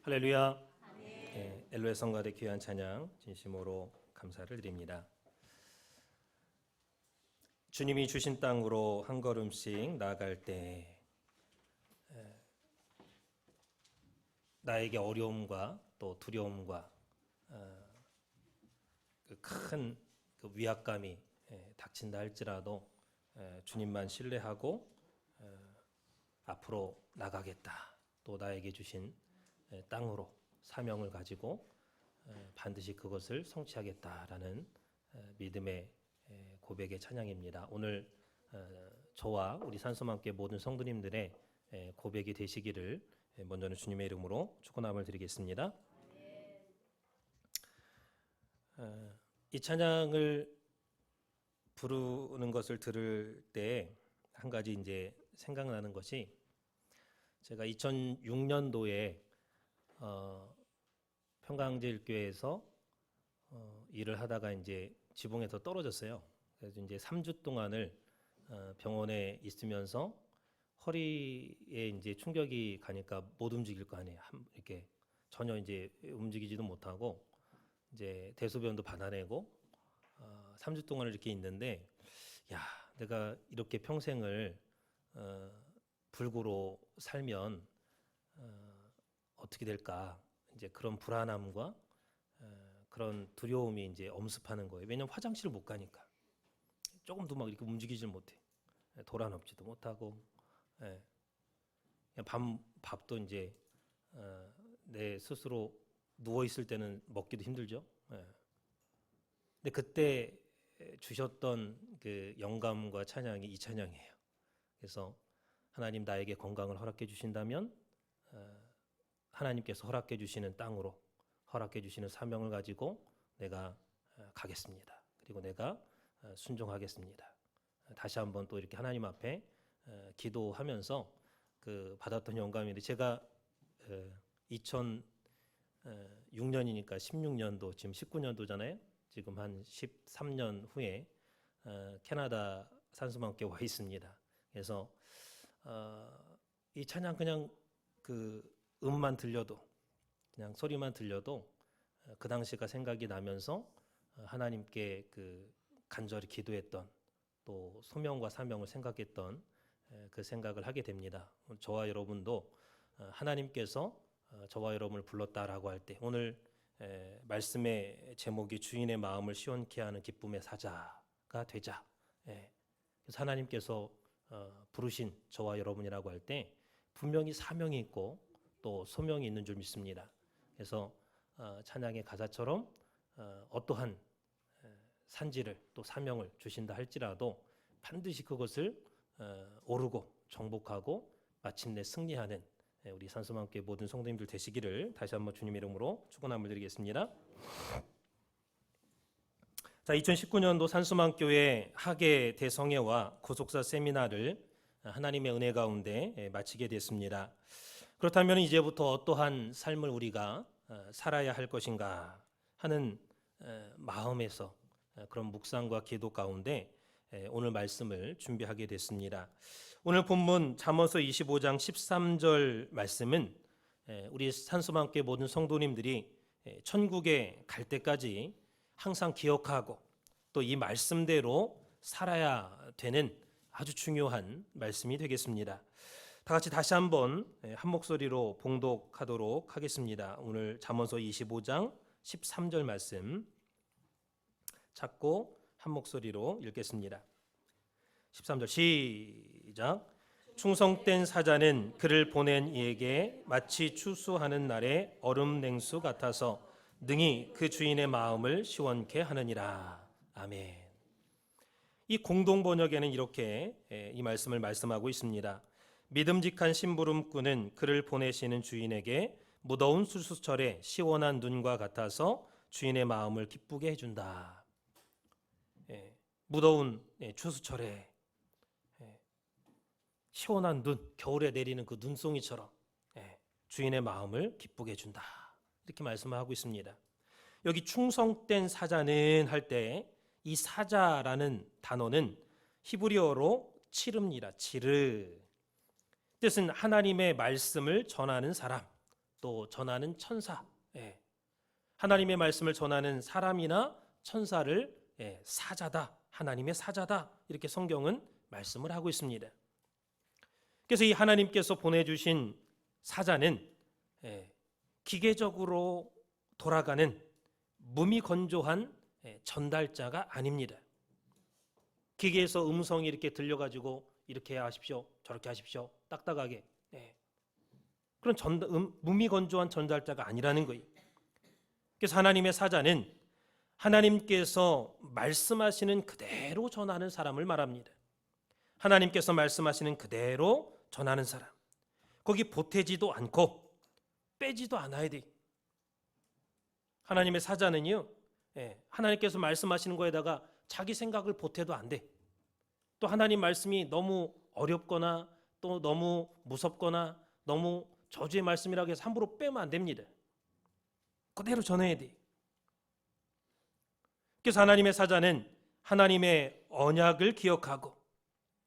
할렐루야. 네, 엘로의 성가대 귀한 찬양 진심으로 감사를 드립니다. 주님이 주신 땅으로 한 걸음씩 나아갈 때 나에게 어려움과 또 두려움과 큰 위압감이 닥친다 할지라도 주님만 신뢰하고 앞으로 나가겠다. 또 나에게 주신 땅으로 사명을 가지고 반드시 그것을 성취하겠다라는 믿음의 고백의 찬양입니다. 오늘 저와 우리 산소맘교회 모든 성도님들의 고백이 되시기를 먼저는 주님의 이름으로 축원함을 드리겠습니다. 이 찬양을 부르는 것을 들을 때 한 가지 이제 생각나는 것이, 제가 2006년도에 평강제일교회에서 일을 하다가 이제 지붕에서 떨어졌어요. 그래서 이제 3주 동안을 병원에 있으면서 허리에 이제 충격이 가니까 못 움직일 거 아니에요. 이렇게 전혀 이제 움직이지도 못하고 이제 대소변도 받아내고 3주 동안 이렇게 있는데, 야, 내가 이렇게 평생을 불구로 살면 어떻게 될까? 이제 그런 불안함과 그런 두려움이 이제 엄습하는 거예요. 왜냐면 화장실을 못 가니까. 조금도 막 이렇게 움직이질 못해. 돌아눕지도 못하고, 그냥 밥도 이제 내 스스로 누워 있을 때는 먹기도 힘들죠. 근데 그때 주셨던 그 영감과 찬양이 이 찬양이에요. 그래서 하나님 나에게 건강을 허락해 주신다면 하나님께서 허락해 주시는 땅으로, 허락해 주시는 사명을 가지고 내가 가겠습니다. 그리고 내가 순종하겠습니다. 다시 한번 또 이렇게 하나님 앞에 기도하면서 그 받았던 영감인데, 제가 2006년이니까 16년도, 지금 19년도잖아요. 지금 한 13년 후에 캐나다 산소맘교회 와 있습니다. 그래서 이 찬양 그냥 그 음만 들려도, 그냥 소리만 들려도 그 당시가 생각이 나면서 하나님께 그 간절히 기도했던, 또 소명과 사명을 생각했던 그 생각을 하게 됩니다. 저와 여러분도 하나님께서 저와 여러분을 불렀다라고 할 때, 오늘 말씀의 제목이 주인의 마음을 시원케 하는 기쁨의 사자가 되자. 그래서 하나님께서 부르신 저와 여러분이라고 할 때 분명히 사명이 있고 또 소명이 있는 줄 믿습니다. 그래서 찬양의 가사처럼 어떠한 산지를 또 사명을 주신다 할지라도 반드시 그것을 오르고 정복하고 마침내 승리하는 우리 산소맘교회 모든 성도님들 되시기를 다시 한번 주님의 이름으로 축원함을 드리겠습니다. 자, 2019년도 산소맘교회 학예 대성회와 고속사 세미나를 하나님의 은혜 가운데 마치게 됐습니다. 그렇다면 이제부터 어떠한 삶을 우리가 살아야 할 것인가 하는 마음에서 그런 묵상과 기도 가운데 오늘 말씀을 준비하게 됐습니다. 오늘 본문 잠언서 25장 13절 말씀은 우리 산소맘교회 모든 성도님들이 천국에 갈 때까지 항상 기억하고 또 이 말씀대로 살아야 되는 아주 중요한 말씀이 되겠습니다. 다 같이 다시 한번 한 목소리로 봉독하도록 하겠습니다. 오늘 잠언서 25장 13절 말씀 찾고 한 목소리로 읽겠습니다. 13절 시작. 충성된 사자는 그를 보낸 이에게 마치 추수하는 날의 얼음 냉수 같아서 능히 그 주인의 마음을 시원케 하느니라. 아멘. 이 공동 번역에는 이렇게 이 말씀을 말씀하고 있습니다. 믿음직한 심부름꾼은 그를 보내시는 주인에게 무더운 수수철에 시원한 눈과 같아서 주인의 마음을 기쁘게 해준다. 무더운 추수철에 시원한 눈, 겨울에 내리는 그 눈송이처럼 주인의 마음을 기쁘게 해준다. 이렇게 말씀을 하고 있습니다. 여기 충성된 사자는 할 때 이 사자라는 단어는 히브리어로 치르입니다. 치르. 뜻은 하나님의 말씀을 전하는 사람, 또 전하는 천사, 하나님의 말씀을 전하는 사람이나 천사를 사자다, 하나님의 사자다, 이렇게 성경은 말씀을 하고 있습니다. 그래서 이 하나님께서 보내주신 사자는 기계적으로 돌아가는 무미건조한 전달자가 아닙니다. 기계에서 음성이 이렇게 들려가지고 이렇게 하십시오, 저렇게 하십시오, 딱딱하게, 그런 무미건조한 전달자가 아니라는 거예요. 그래서 하나님의 사자는 하나님께서 말씀하시는 그대로 전하는 사람을 말합니다. 하나님께서 말씀하시는 그대로 전하는 사람, 거기 보태지도 않고 빼지도 않아야 돼. 하나님의 사자는요, 하나님께서 말씀하시는 거에다가 자기 생각을 보태도 안 돼. 또 하나님 말씀이 너무 어렵거나 또 너무 무섭거나 너무 저주의 말씀이라고 해서 함부로 빼면 안 됩니다. 그대로 전해야 돼. 그래서 하나님의 사자는 하나님의 언약을 기억하고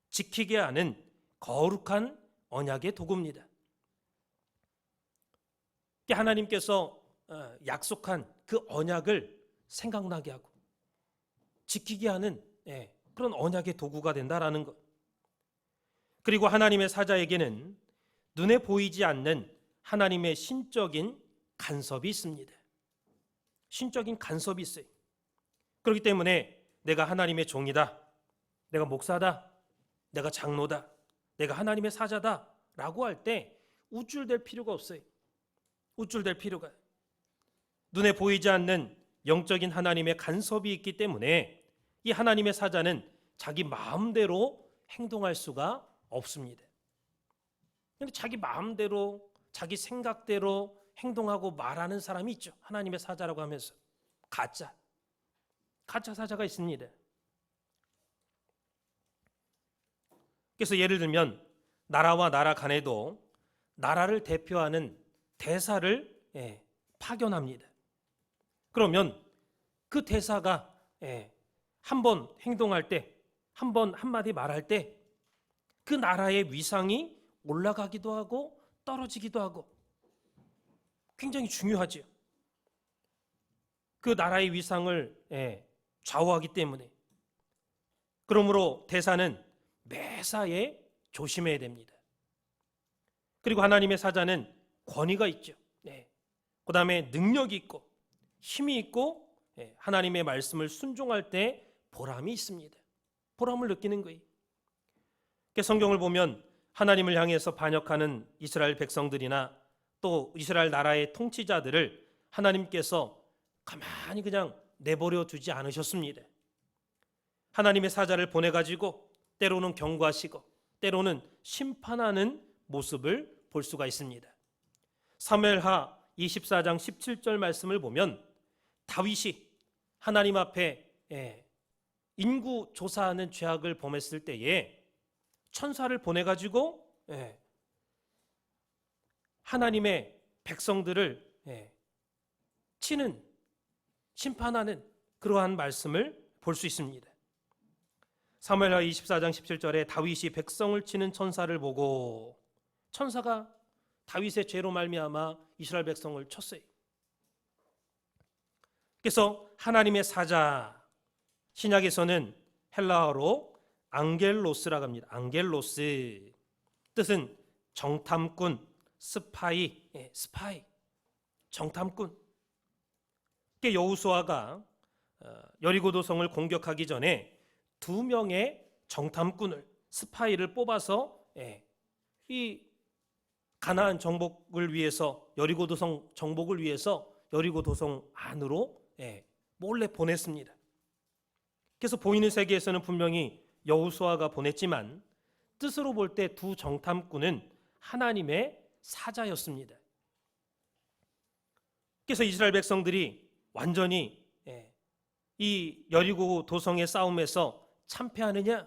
지키게 하는 거룩한 언약의 도구입니다. 하나님께서 약속한 그 언약을 생각나게 하고 지키게 하는 그런 언약의 도구가 된다라는 것. 그리고 하나님의 사자에게는 눈에 보이지 않는 하나님의 신적인 간섭이 있습니다. 신적인 간섭이 있어요. 그렇기 때문에 내가 하나님의 종이다, 내가 목사다, 내가 장로다, 내가 하나님의 사자다 라고 할 때 우쭐댈 필요가 없어요. 우쭐댈 필요가. 눈에 보이지 않는 영적인 하나님의 간섭이 있기 때문에 이 하나님의 사자는 자기 마음대로 행동할 수가 없습니다. 그런데 자기 마음대로 자기 생각대로 행동하고 말하는 사람이 있죠. 하나님의 사자라고 하면서 가짜 사자가 있습니다. 그래서 예를 들면 나라와 나라 간에도 나라를 대표하는 대사를 파견합니다. 그러면 그 대사가 한번 행동할 때, 한번 한마디 말할 때 그 나라의 위상이 올라가기도 하고 떨어지기도 하고 굉장히 중요하죠. 그 나라의 위상을 좌우하기 때문에. 그러므로 대사는 매사에 조심해야 됩니다. 그리고 하나님의 사자는 권위가 있죠. 그 다음에 능력이 있고 힘이 있고 하나님의 말씀을 순종할 때 보람이 있습니다. 보람을 느끼는 거예요. 성경을 보면 하나님을 향해서 반역하는 이스라엘 백성들이나 또 이스라엘 나라의 통치자들을 하나님께서 가만히 그냥 내버려 두지 않으셨습니다. 하나님의 사자를 보내가지고 때로는 경고하시고 때로는 심판하는 모습을 볼 수가 있습니다. 사무엘하 24장 17절 말씀을 보면 다윗이 하나님 앞에 인구 조사하는 죄악을 범했을 때에 천사를 보내가지고 하나님의 백성들을 치는, 심판하는 그러한 말씀을 볼 수 있습니다. 사무엘하 24장 17절에 다윗이 백성을 치는 천사를 보고, 천사가 다윗의 죄로 말미암아 이스라엘 백성을 쳤어요. 그래서 하나님의 사자, 신약에서는 헬라어로 앙겔로스라고 합니다. 앙겔로스, 뜻은 정탐꾼, 스파이, 스파이, 정탐꾼. 여호수아가 여리고 도성을 공격하기 전에 2명의 정탐꾼을, 스파이를 뽑아서 이 가나안 정복을 위해서, 여리고 도성 정복을 위해서 여리고 도성 안으로 몰래 보냈습니다. 그래서 보이는 세계에서는 분명히 여호수아가 보냈지만 뜻으로 볼 때 2 정탐꾼은 하나님의 사자였습니다. 그래서 이스라엘 백성들이 완전히 이 여리고 도성의 싸움에서 참패하느냐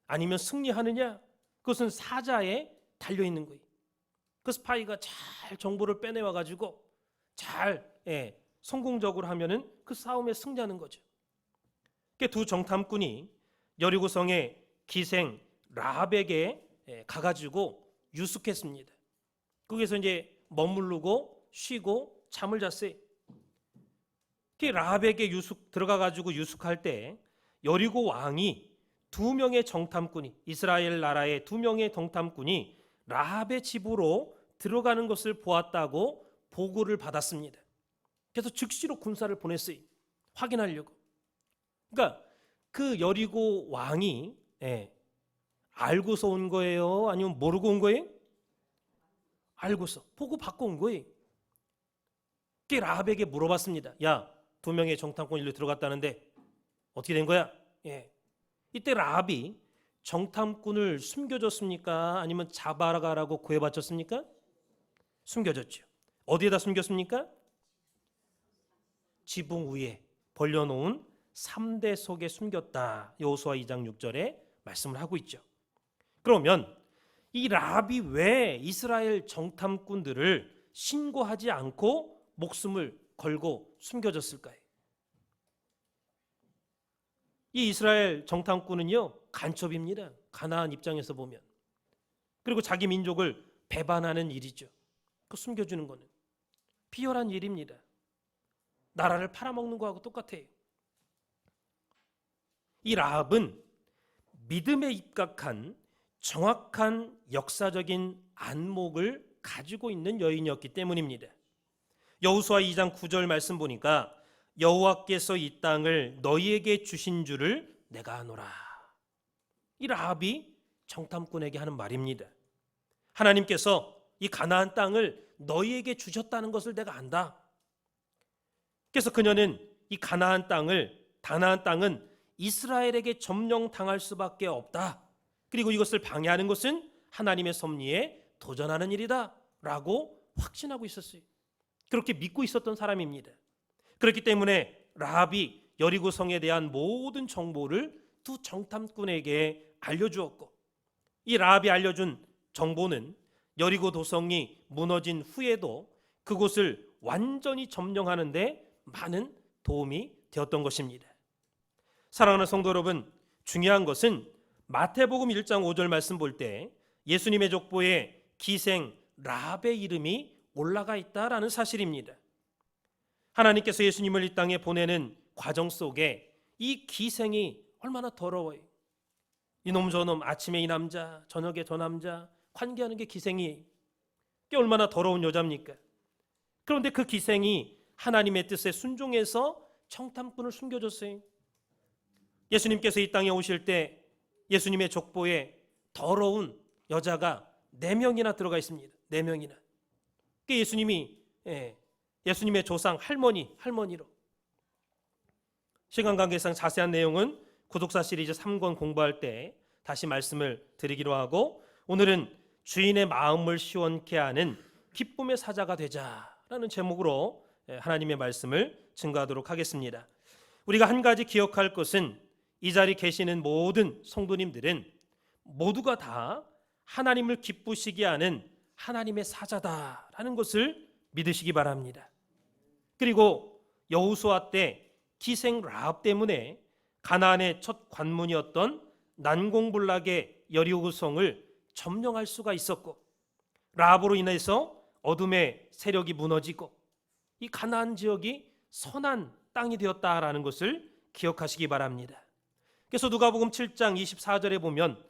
아니면 승리하느냐, 그것은 사자에 달려있는 거예요. 그 스파이가 잘 정보를 빼내와 가지고 잘 성공적으로 하면은 그 싸움에 승리하는 거죠. 그 2 정탐꾼이 여리고성의 기생 라합에게 가가지고 유숙했습니다. 거기서 이제 머무르고 쉬고 잠을 잤어요. 라합에게 들어가가지고 유숙할 때 여리고 왕이 2명의 정탐꾼이, 이스라엘 나라의 2명의 정탐꾼이 라합의 집으로 들어가는 것을 보았다고 보고를 받았습니다. 그래서 즉시로 군사를 보냈어요. 확인하려고. 그러니까 그 여리고 왕이 알고서 온 거예요? 아니면 모르고 온 거예요? 알고서 보고 받고 온 거예요. 그게 라합에게 물어봤습니다. 야, 2명의 정탐꾼이 일로 들어갔다는데 어떻게 된 거야? 이때 라합이 정탐꾼을 숨겨줬습니까? 아니면 잡아가라고 구해바쳤습니까? 숨겨줬죠. 어디에다 숨겼습니까? 지붕 위에 벌려놓은 3대 속에 숨겼다. 여호수아 2장 6절에 말씀을 하고 있죠. 그러면 이 라합이 왜 이스라엘 정탐꾼들을 신고하지 않고 목숨을 걸고 숨겨졌을까요? 이 이스라엘 정탐꾼은요, 간첩입니다. 가나안 입장에서 보면. 그리고 자기 민족을 배반하는 일이죠. 그 숨겨주는 거는 비열한 일입니다. 나라를 팔아먹는 거하고 똑같아요. 이 라합은 믿음에 입각한 정확한 역사적인 안목을 가지고 있는 여인이었기 때문입니다. 여호수아 2장 9절 말씀 보니까 여호와께서 이 땅을 너희에게 주신 줄을 내가 아노라. 이 라합이 정탐꾼에게 하는 말입니다. 하나님께서 이 가나안 땅을 너희에게 주셨다는 것을 내가 안다. 그래서 그녀는 이 가나안 땅은 이스라엘에게 점령당할 수밖에 없다. 그리고 이것을 방해하는 것은 하나님의 섭리에 도전하는 일이다 라고 확신하고 있었어요. 그렇게 믿고 있었던 사람입니다. 그렇기 때문에 라합이 여리고성에 대한 모든 정보를 2 정탐꾼에게 알려주었고, 이 라합이 알려준 정보는 여리고 도성이 무너진 후에도 그곳을 완전히 점령하는 데 많은 도움이 되었던 것입니다. 사랑하는 성도 여러분, 중요한 것은 마태복음 1장 5절 말씀 볼 때 예수님의 족보에 기생 라합의 이름이 올라가 있다라는 사실입니다. 하나님께서 예수님을 이 땅에 보내는 과정 속에 이 기생이 얼마나 더러워요. 이놈 저놈, 아침에 이 남자, 저녁에 저 남자, 관계하는 게 기생이에요. 그게 얼마나 더러운 여자입니까? 그런데 그 기생이 하나님의 뜻에 순종해서 정탐꾼을 숨겨줬어요. 예수님께서 이 땅에 오실 때 예수님의 족보에 더러운 여자가 4명이나 들어가 있습니다. 4명이나. 그게 예수님의 조상 할머니로. 시간 관계상 자세한 내용은 구독사 시리즈 3권 공부할 때 다시 말씀을 드리기로 하고, 오늘은 주인의 마음을 시원케 하는 기쁨의 사자가 되자라는 제목으로 하나님의 말씀을 증거하도록 하겠습니다. 우리가 한 가지 기억할 것은 이 자리에 계시는 모든 성도님들은 모두가 다 하나님을 기쁘시게 하는 하나님의 사자다라는 것을 믿으시기 바랍니다. 그리고 여호수아 때 기생 라합 때문에 가나안의 첫 관문이었던 난공불락의 여리고성을 점령할 수가 있었고, 라합으로 인해서 어둠의 세력이 무너지고 이 가나안 지역이 선한 땅이 되었다라는 것을 기억하시기 바랍니다. 그래서 누가복음 7장 24절에 보면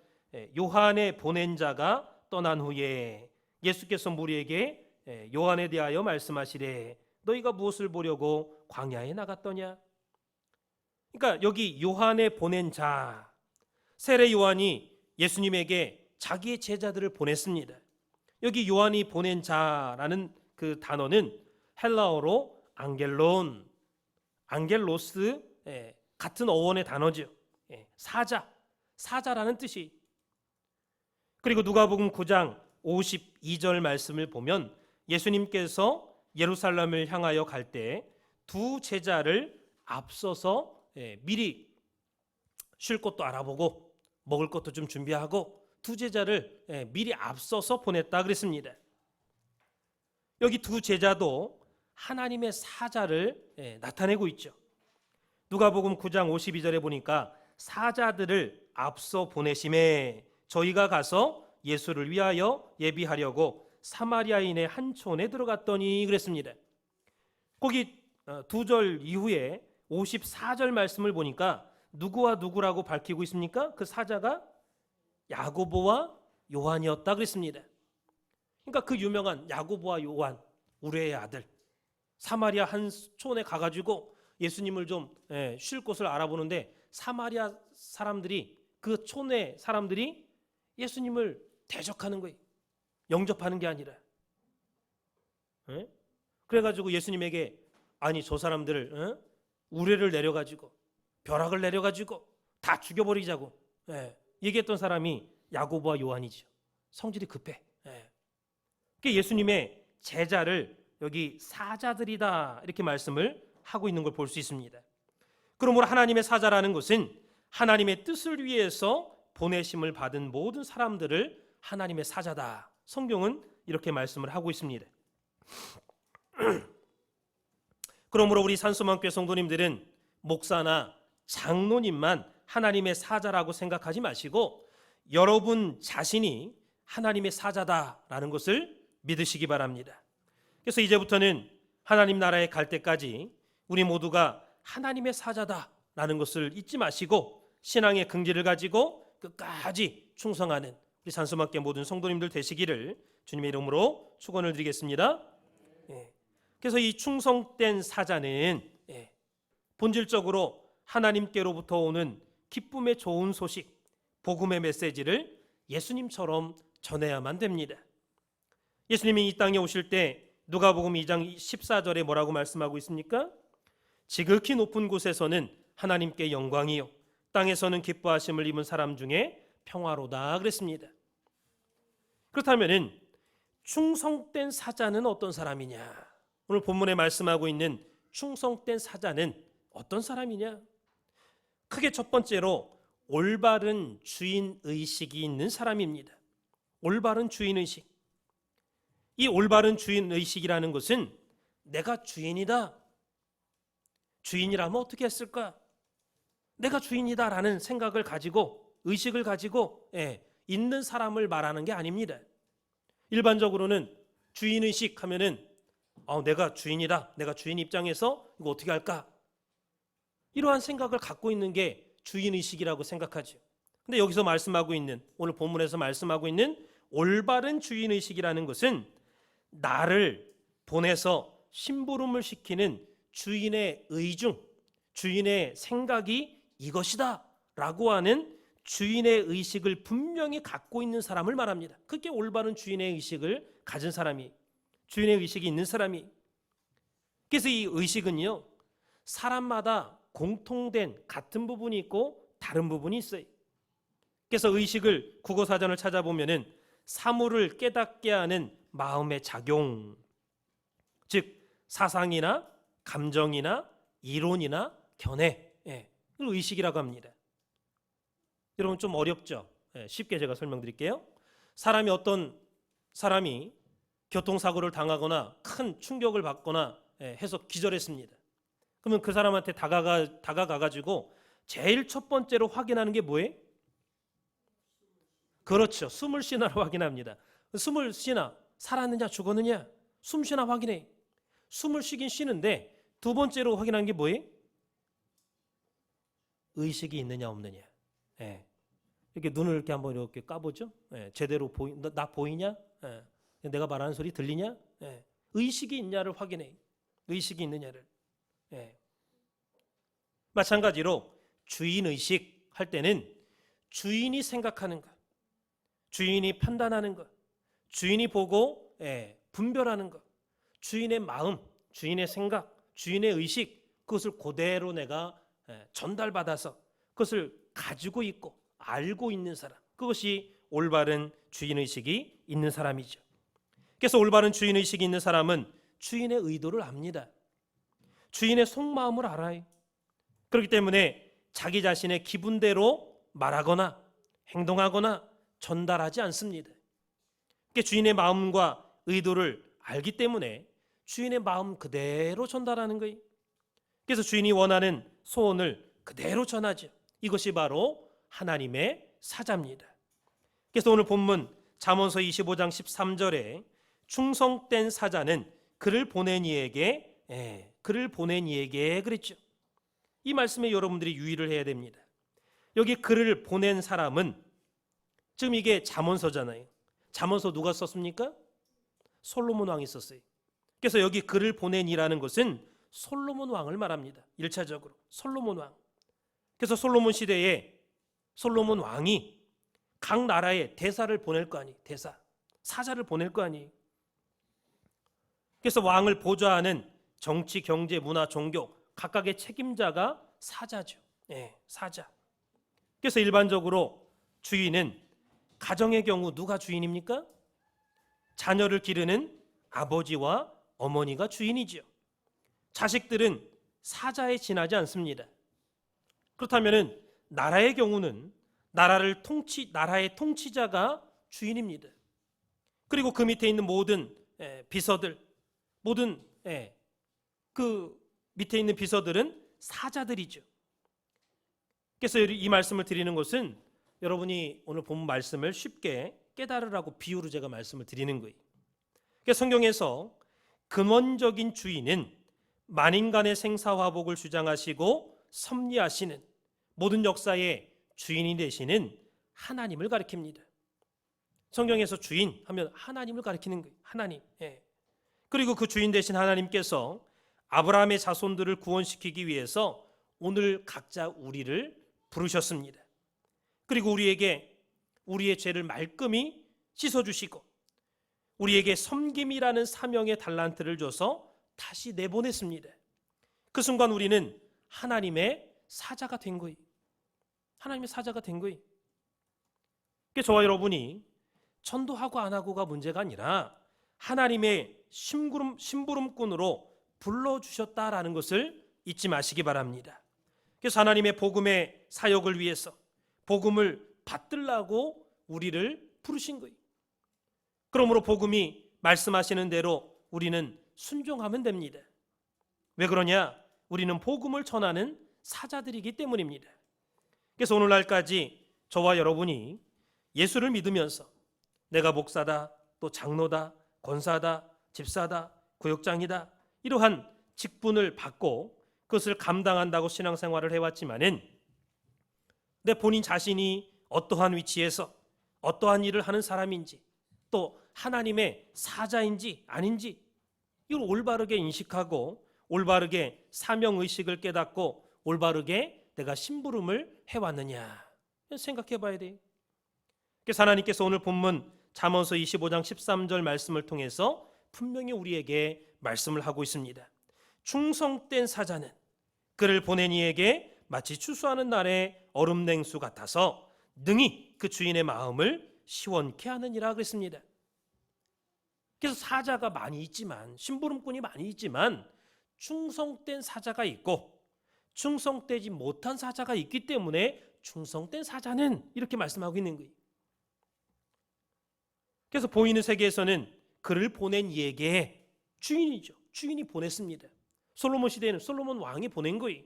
요한의 보낸 자가 떠난 후에 예수께서 무리에게 요한에 대하여 말씀하시되 너희가 무엇을 보려고 광야에 나갔더냐. 그러니까 여기 요한의 보낸 자, 세례 요한이 예수님에게 자기의 제자들을 보냈습니다. 여기 요한이 보낸 자라는 그 단어는 헬라어로 안겔로스 같은 어원의 단어죠. 사자라는 뜻이. 그리고 누가복음 9장 52절 말씀을 보면 예수님께서 예루살렘을 향하여 갈 때 2 제자를 앞서서 미리 쉴 곳도 알아보고 먹을 것도 좀 준비하고 2 제자를 미리 앞서서 보냈다 그랬습니다. 여기 2 제자도 하나님의 사자를 나타내고 있죠. 누가복음 9장 52절에 보니까 사자들을 앞서 보내심에 저희가 가서 예수를 위하여 예비하려고 사마리아인의 한 촌에 들어갔더니 그랬습니다. 거기 2절 이후에 54절 말씀을 보니까 누구와 누구라고 밝히고 있습니까? 그 사자가 야고보와 요한이었다 그랬습니다. 그러니까 그 유명한 야고보와 요한, 우레의 아들, 사마리아 한 촌에 가가지고 예수님을 좀 쉴 곳을 알아보는데 사마리아 사람들이, 그 촌의 사람들이 예수님을 대적하는 거예요. 영접하는 게 아니라. 그래가지고 예수님에게 아니 저 사람들을 우레를 내려가지고 벼락을 내려가지고 다 죽여버리자고 얘기했던 사람이 야고보와 요한이죠. 성질이 급해. 예수님의 제자를 여기 사자들이다 이렇게 말씀을 하고 있는 걸 볼 수 있습니다. 그러므로 하나님의 사자라는 것은 하나님의 뜻을 위해서 보내심을 받은 모든 사람들을 하나님의 사자다. 성경은 이렇게 말씀을 하고 있습니다. 그러므로 우리 산소망교회 성도님들은 목사나 장로님만 하나님의 사자라고 생각하지 마시고 여러분 자신이 하나님의 사자다라는 것을 믿으시기 바랍니다. 그래서 이제부터는 하나님 나라에 갈 때까지 우리 모두가 하나님의 사자다라는 것을 잊지 마시고 신앙의 긍지를 가지고 끝까지 충성하는 우리 산소망교회 모든 성도님들 되시기를 주님의 이름으로 축원을 드리겠습니다. 그래서 이 충성된 사자는 본질적으로 하나님께로부터 오는 기쁨의 좋은 소식, 복음의 메시지를 예수님처럼 전해야만 됩니다. 예수님이 이 땅에 오실 때 누가복음 2장 14절에 뭐라고 말씀하고 있습니까? 지극히 높은 곳에서는 하나님께 영광이요 땅에서는 기뻐하심을 입은 사람 중에 평화로다 그랬습니다. 그렇다면은 충성된 사자는 어떤 사람이냐? 오늘 본문에 말씀하고 있는 충성된 사자는 어떤 사람이냐? 크게 첫 번째로 올바른 주인 의식이 있는 사람입니다. 올바른 주인 의식. 이 올바른 주인 의식이라는 것은 내가 주인이다. 주인이라면 어떻게 했을까? 내가 주인이다라는 생각을 가지고, 의식을 가지고 있는 사람을 말하는 게 아닙니다. 일반적으로는 주인 의식 하면은 내가 주인이다. 내가 주인 입장에서 이거 어떻게 할까? 이러한 생각을 갖고 있는 게 주인 의식이라고 생각하죠. 근데 여기서 말씀하고 있는, 오늘 본문에서 말씀하고 있는 올바른 주인 의식이라는 것은 나를 보내서 심부름을 시키는 주인의 의중, 주인의 생각이 이것이다 라고 하는 주인의 의식을 분명히 갖고 있는 사람을 말합니다. 그게 올바른 주인의 의식을 가진 사람이, 주인의 의식이 있는 사람이. 그래서 이 의식은요, 사람마다 공통된 같은 부분이 있고 다른 부분이 있어요. 그래서 의식을 국어사전을 찾아보면은 사물을 깨닫게 하는 마음의 작용, 즉 사상이나 감정이나 이론이나 견해, 이걸 의식이라고 합니다. 여러분 좀 어렵죠? 쉽게 제가 설명드릴게요. 어떤 사람이 교통사고를 당하거나 큰 충격을 받거나 해서 기절했습니다. 그러면 그 사람한테 다가가가지고 제일 첫 번째로 확인하는 게 뭐예요? 그렇죠. 숨을 쉬나를 확인합니다. 숨을 쉬나, 살았느냐 죽었느냐, 숨 쉬나 확인해. 숨을 쉬긴 쉬는데 두 번째로 확인하는 게 뭐예요? 의식이 있느냐 없느냐. 이렇게 눈을 이렇게 한번 이렇게 까보죠. 제대로 나 보이냐? 내가 말하는 소리 들리냐? 의식이 있냐를 확인해. 의식이 있느냐를. 마찬가지로 주인의식 할 때는 주인이 생각하는 것, 주인이 판단하는 것, 주인이 보고 분별하는 것, 주인의 마음, 주인의 생각, 주인의 의식, 그것을 그대로 내가 전달받아서 그것을 가지고 있고 알고 있는 사람, 그것이 올바른 주인의식이 있는 사람이죠. 그래서 올바른 주인의식이 있는 사람은 주인의 의도를 압니다. 주인의 속마음을 알아요. 그렇기 때문에 자기 자신의 기분대로 말하거나 행동하거나 전달하지 않습니다. 주인의 마음과 의도를 알기 때문에 주인의 마음 그대로 전달하는 거예요. 그래서 주인이 원하는 소원을 그대로 전하죠. 이것이 바로 하나님의 사자입니다. 그래서 오늘 본문 잠언서 25장 13절에 충성된 사자는 그를 보낸 이에게 그랬죠. 이 말씀에 여러분들이 유의를 해야 됩니다. 여기 그를 보낸 사람은 지금 이게 잠언서잖아요. 잠언서 누가 썼습니까? 솔로몬 왕이 썼어요. 그래서 여기 그를 보낸이라는 것은 솔로몬 왕을 말합니다. 1차적으로 솔로몬 왕. 그래서 솔로몬 시대에 솔로몬 왕이 각 나라에 대사를 보낼 거 아니에요. 대사, 사자를 보낼 거 아니에요. 그래서 왕을 보좌하는 정치, 경제, 문화, 종교 각각의 책임자가 사자죠. 사자. 그래서 일반적으로 주인은 가정의 경우 누가 주인입니까? 자녀를 기르는 아버지와 어머니가 주인이지요. 자식들은 사자에 지나지 않습니다. 그렇다면 나라의 경우는 나라의 통치자가 주인입니다. 그리고 그 밑에 있는 모든 비서들, 모든 그 밑에 있는 비서들은 사자들이죠. 그래서 이 말씀을 드리는 것은 여러분이 오늘 본 말씀을 쉽게 깨달으라고 비유로 제가 말씀을 드리는 거예요. 그래서 성경에서 근원적인 주인은 만인간의 생사화복을 주장하시고 섭리하시는 모든 역사의 주인이 되시는 하나님을 가리킵니다. 성경에서 주인 하면 하나님을 가리키는 거예요. 하나님. 그리고 그 주인 되신 하나님께서 아브라함의 자손들을 구원시키기 위해서 오늘 각자 우리를 부르셨습니다. 그리고 우리에게 우리의 죄를 말끔히 씻어주시고 우리에게 섬김이라는 사명의 달란트를 줘서 다시 내보냈습니다. 그 순간 우리는 하나님의 사자가 된 거예요. 하나님의 사자가 된 거예요. 그래서 저와 여러분이 전도하고 안 하고가 문제가 아니라 하나님의 심부름꾼으로 불러주셨다라는 것을 잊지 마시기 바랍니다. 그래서 하나님의 복음의 사역을 위해서 복음을 받들라고 우리를 부르신 거예요. 그러므로 복음이 말씀하시는 대로 우리는 순종하면 됩니다. 왜 그러냐? 우리는 복음을 전하는 사자들이기 때문입니다. 그래서 오늘날까지 저와 여러분이 예수를 믿으면서 내가 목사다, 또 장로다, 권사다, 집사다, 구역장이다 이러한 직분을 받고 그것을 감당한다고 신앙생활을 해왔지만은 내 본인 자신이 어떠한 위치에서 어떠한 일을 하는 사람인지 또 하나님의 사자인지 아닌지 이걸 올바르게 인식하고 올바르게 사명의식을 깨닫고 올바르게 내가 심부름을 해왔느냐 생각해 봐야 돼요. 그래서 하나님께서 오늘 본문 잠언서 25장 13절 말씀을 통해서 분명히 우리에게 말씀을 하고 있습니다. 충성된 사자는 그를 보낸 이에게 마치 추수하는 날의 얼음 냉수 같아서 능히 그 주인의 마음을 시원케 하느니라 그랬습니다. 그래서 사자가 많이 있지만 심부름꾼이 많이 있지만 충성된 사자가 있고 충성되지 못한 사자가 있기 때문에 충성된 사자는 이렇게 말씀하고 있는 거예요. 그래서 보이는 세계에서는 그를 보낸 이에게 주인이죠. 주인이 보냈습니다. 솔로몬 시대에는 솔로몬 왕이 보낸 거예요.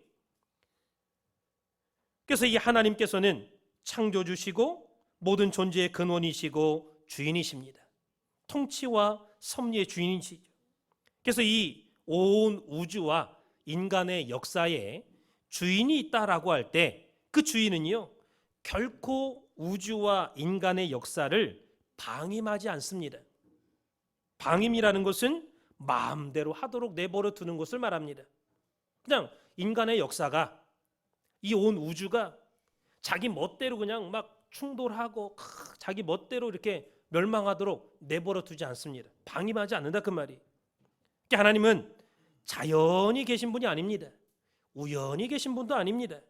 그래서 이 하나님께서는 창조주시고 모든 존재의 근원이시고 주인이십니다. 통치와 섭리의 주인이시죠. 그래서 이 온 우주와 인간의 역사에 주인이 있다라고 할 때 그 주인은요 결코 우주와 인간의 역사를 방임하지 않습니다. 방임이라는 것은 마음대로 하도록 내버려 두는 것을 말합니다. 그냥 인간의 역사가 이 온 우주가 자기 멋대로 그냥 막 충돌하고 자기 멋대로 이렇게 멸망하도록 내버려 두지 않습니다. 방임하지 않는다 그 말이. 하나님은 자연히 계신 분이 아닙니다. 우연히 계신 분도 아닙니다.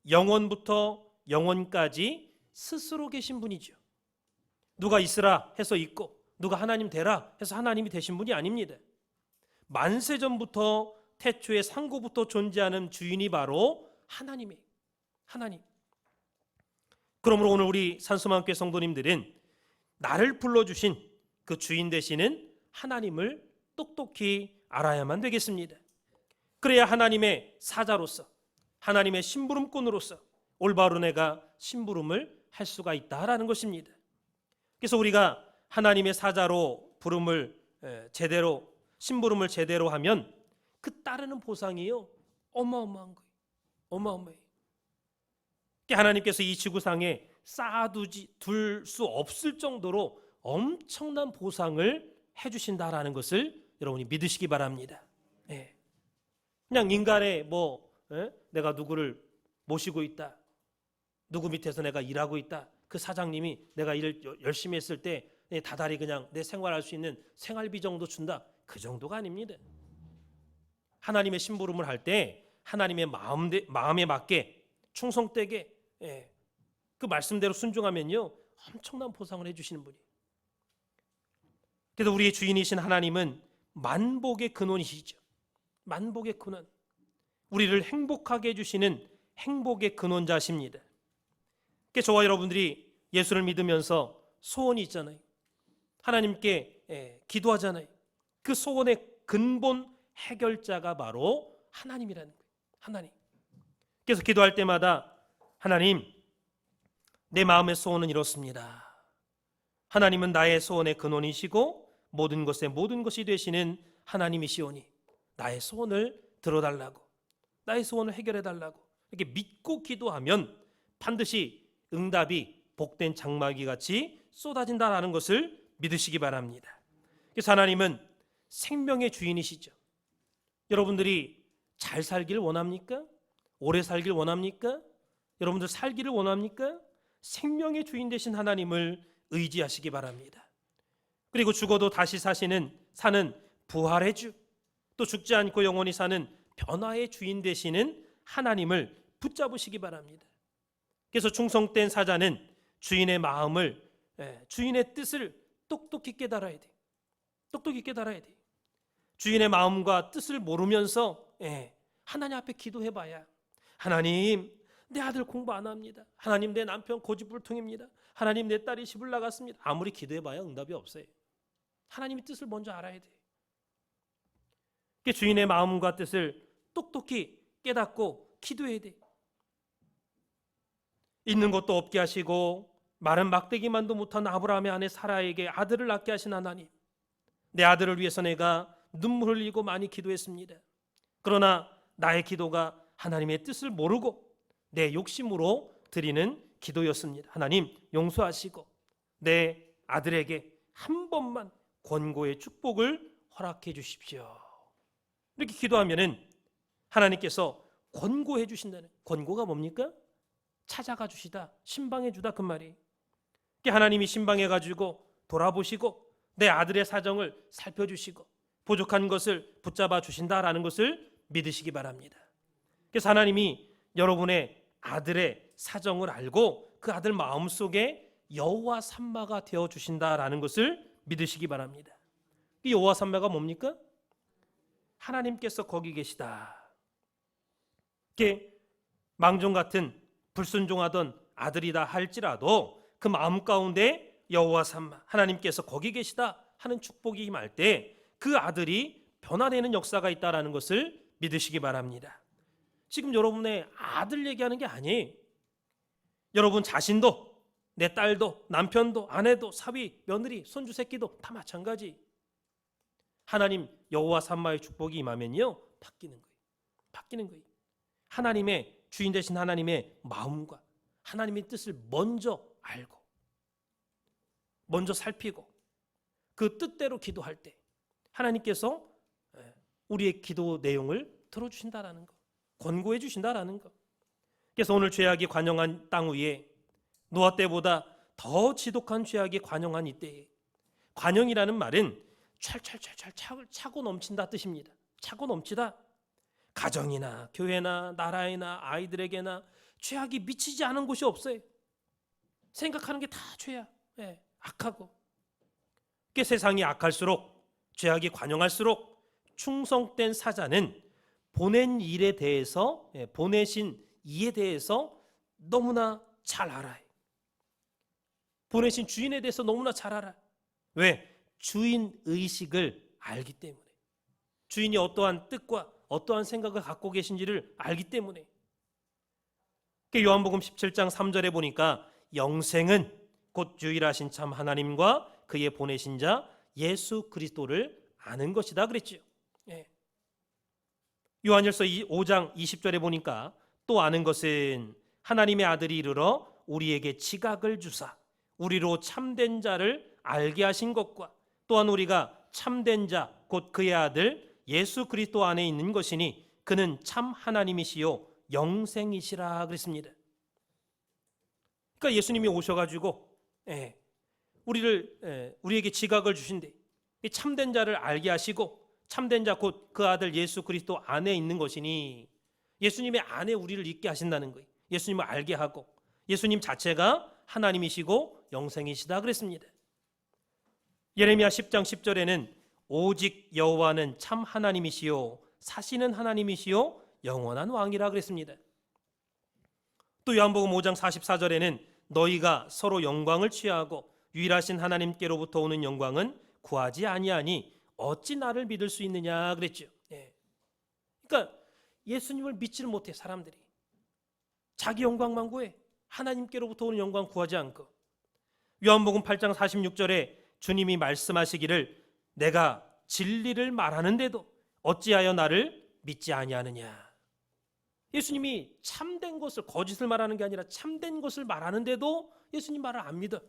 영원부터 영원까지 스스로 계신 분이죠. 누가 있으라 해서 있고 누가 하나님 되라 해서 하나님이 되신 분이 아닙니다. 만세전부터 태초의 상고부터 존재하는 주인이 바로 하나님이에요. 하나님. 그러므로 오늘 우리 산수만교회 성도님들은 나를 불러주신 그 주인 되시는 하나님을 똑똑히 알아야만 되겠습니다. 그래야 하나님의 사자로서 하나님의 심부름꾼으로서 올바로 내가 심부름을 할 수가 있다라는 것입니다. 그래서 우리가 하나님의 사자로 부름을 제대로 심부름을 제대로 하면 그 따르는 보상이요 어마어마한 거예요. 어마어마해요. 하나님께서 이 지구상에 쌓아둘 수 없을 정도로 엄청난 보상을 해주신다라는 것을 여러분이 믿으시기 바랍니다. 그냥 인간의 내가 누구를 모시고 있다, 누구 밑에서 내가 일하고 있다, 그 사장님이 내가 일을 열심히 했을 때 다달이 그냥 내 생활할 수 있는 생활비 정도 준다, 그 정도가 아닙니다. 하나님의 심부름을 할 때 하나님의 마음에 맞게 충성되게 그 말씀대로 순종하면요 엄청난 보상을 해주시는 분이에요. 그래서 우리의 주인이신 하나님은 만복의 근원이시죠. 만복의 근원, 우리를 행복하게 해주시는 행복의 근원자십니다. 저와 여러분들이 예수를 믿으면서 소원이 있잖아요. 하나님께 기도하잖아요. 그 소원의 근본 해결자가 바로 하나님이라는 거예요. 하나님. 그래서 기도할 때마다 하나님, 내 마음의 소원은 이렇습니다. 하나님은 나의 소원의 근원이시고 모든 것의 모든 것이 되시는 하나님이시오니 나의 소원을 들어달라고, 나의 소원을 해결해달라고 이렇게 믿고 기도하면 반드시 응답이 복된 장막이 같이 쏟아진다라는 것을 믿으시기 바랍니다. 그래서 하나님은 생명의 주인이시죠. 여러분들이 잘 살기를 원합니까? 오래 살기를 원합니까? 여러분들 살기를 원합니까? 생명의 주인 되신 하나님을 의지하시기 바랍니다. 그리고 죽어도 다시 사는 부활의 주, 또 죽지 않고 영원히 사는 변화의 주인 되시는 하나님을 붙잡으시기 바랍니다. 그래서 충성된 사자는 주인의 마음을, 주인의 뜻을 똑똑히 깨달아야 돼. 똑똑히 깨달아야 돼. 주인의 마음과 뜻을 모르면서 하나님 앞에 기도해봐야, 하나님 내 아들 공부 안 합니다. 하나님 내 남편 고집불통입니다. 하나님 내 딸이 시집 나갔습니다. 아무리 기도해봐야 응답이 없어요. 하나님의 뜻을 먼저 알아야 돼. 주인의 마음과 뜻을 똑똑히 깨닫고 기도해야 돼. 있는 것도 없게 하시고 마른 막대기만도 못한 아브라함의 아내 사라에게 아들을 낳게 하신 하나님, 내 아들을 위해서 내가 눈물을 흘리고 많이 기도했습니다. 그러나 나의 기도가 하나님의 뜻을 모르고 내 욕심으로 드리는 기도였습니다. 하나님 용서하시고 내 아들에게 한 번만 권고의 축복을 허락해 주십시오. 이렇게 기도하면은 하나님께서 권고해 주신다는, 권고가 뭡니까? 찾아가 주시다, 신방해 주다, 그 말이. 하나님이 신방해 가지고 돌아보시고 내 아들의 사정을 살펴주시고 부족한 것을 붙잡아 주신다라는 것을 믿으시기 바랍니다. 그래서 하나님이 여러분의 아들의 사정을 알고 그 아들 마음속에 여호와 삼마가 되어 주신다라는 것을 믿으시기 바랍니다. 이 여호와 삼마가 뭡니까? 하나님께서 거기 계시다. 망종 같은 불순종하던 아들이다 할지라도 그 마음 가운데 여호와 삼마, 하나님께서 거기 계시다 하는 축복이 임할 때 그 아들이 변화되는 역사가 있다라는 것을 믿으시기 바랍니다. 지금 여러분의 아들 얘기하는 게 아니에요. 여러분 자신도, 내 딸도, 남편도, 아내도, 사위, 며느리, 손주 새끼도 다 마찬가지. 하나님 여호와 삼마의 축복이 임하면요 바뀌는 거예요. 바뀌는 거예요. 하나님의 주인 되신 하나님의 마음과 하나님의 뜻을 먼저 알고 먼저 살피고 그 뜻대로 기도할 때 하나님께서 우리의 기도 내용을 들어주신다라는 거, 권고해 주신다라는 거. 그래서 오늘 죄악이 관영한 땅 위에 노아 때보다 더 지독한 죄악이 관영한 이때에, 관영이라는 말은 찰찰찰찰 차고 넘친다 뜻입니다. 차고 넘치다. 가정이나 교회나 나라에나 아이들에게나 죄악이 미치지 않은 곳이 없어요. 생각하는 게 다 죄야. 악하고. 세상이 악할수록, 죄악이 관영할수록 충성된 사자는 보낸 일에 대해서, 보내신 이에 대해서 너무나 잘 알아요. 보내신 주인에 대해서 너무나 잘 알아. 왜? 주인 의식을 알기 때문에. 주인이 어떠한 뜻과 어떠한 생각을 갖고 계신지를 알기 때문에. 요한복음 17장 3절에 보니까 영생은 곧 유일하신 참 하나님과 그의 보내신 자 예수 그리스도를 아는 것이다 그랬죠. 예. 요한일서 5장 20절에 보니까 또 아는 것은 하나님의 아들이 이르러 우리에게 지각을 주사 우리로 참된 자를 알게 하신 것과 또한 우리가 참된 자 곧 그의 아들 예수 그리스도 안에 있는 것이니 그는 참 하나님이시요 영생이시라 그랬습니다. 그러니까 예수님이 오셔가지고 우리에게 지각을 주신대. 참된 자를 알게 하시고 참된 자 곧 그 아들 예수 그리스도 안에 있는 것이니 예수님의 안에 우리를 있게 하신다는 거예요. 예수님을 알게 하고 예수님 자체가 하나님이시고 영생이시다 그랬습니다. 예레미야 10장 10절에는 오직 여호와는 참 하나님이시요 사시는 하나님이시요 영원한 왕이라 그랬습니다. 또 요한복음 5장 44절에는 너희가 서로 영광을 취하고 유일하신 하나님께로부터 오는 영광은 구하지 아니하니 어찌 나를 믿을 수 있느냐 그랬죠. 그러니까 예수님을 믿지를 못해 사람들이. 자기 영광만 구해. 하나님께로부터 오는 영광 구하지 않고. 요한복음 8장 46절에 주님이 말씀하시기를 내가 진리를 말하는데도 어찌하여 나를 믿지 아니하느냐. 예수님이 참된 것을 거짓을 말하는 게 아니라 참된 것을 말하는데도 예수님 말을 안 믿어.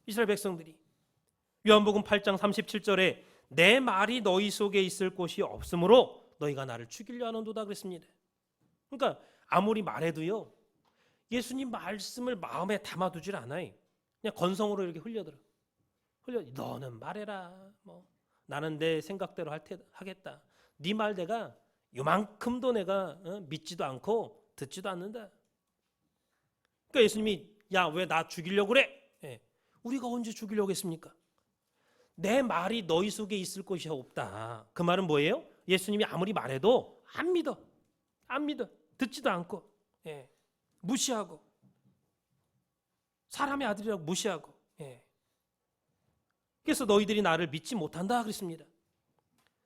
이스라엘 백성들이. 요한복음 8장 37절에 내 말이 너희 속에 있을 곳이 없으므로 너희가 나를 죽이려 하는도다 그랬습니다. 그러니까 아무리 말해도요 예수님 말씀을 마음에 담아두질 않아요. 그냥 건성으로 이렇게 흘려들어. 너는 말해라. 나는 내 생각대로 하겠다. 네 말 내가 요만큼도 내가 믿지도 않고 듣지도 않는다. 그러니까 예수님이 야 왜 나 죽이려고 그래? 우리가 언제 죽이려고 했습니까? 내 말이 너희 속에 있을 것이 없다. 그 말은 뭐예요? 예수님이 아무리 말해도 안 믿어. 듣지도 않고 무시하고 사람의 아들이라고 무시하고 그래서 너희들이 나를 믿지 못한다 그랬습니다.